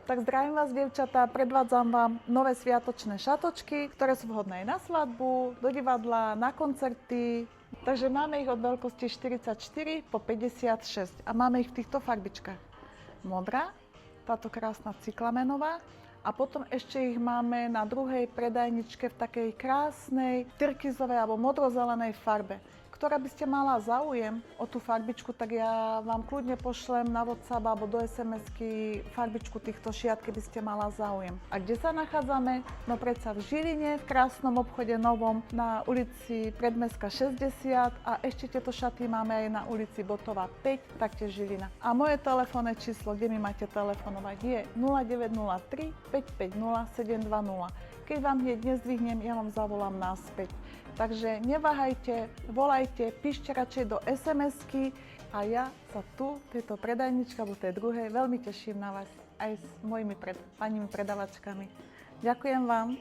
Tak zdravím vás, dievčatá, predvádzam vám nové sviatočné šatočky, ktoré sú vhodné aj na svadbu, do divadla, na koncerty. Takže máme ich od veľkosti 44 po 56 a máme ich v týchto farbičkách. Modrá, táto krásna cyklamenová a potom ešte ich máme na druhej predajničke v takej krásnej tyrkizovej alebo modrozelenej farbe. Ktorá by ste mala záujem o tú farbičku, tak ja vám kľudne pošlem na WhatsApp alebo do SMS-ky farbičku týchto šiat, keby ste mala záujem. A kde sa nachádzame? No predsa v Žiline, v krásnom obchode novom, na ulici Predmestská 60 a ešte tieto šaty máme aj na ulici Botová 5, taktiež Žilina. A moje telefónne číslo, kde mi máte telefonovať, je 0903 550 720. Keď vám hneď nezdvihnem, ja vám zavolám naspäť. Takže neváhajte, volajte, píšte radšej do SMS-ky a ja sa tu, tejto predajničke, alebo tej druhej, veľmi teším na vás aj s mojimi pani predavačkami. Ďakujem vám.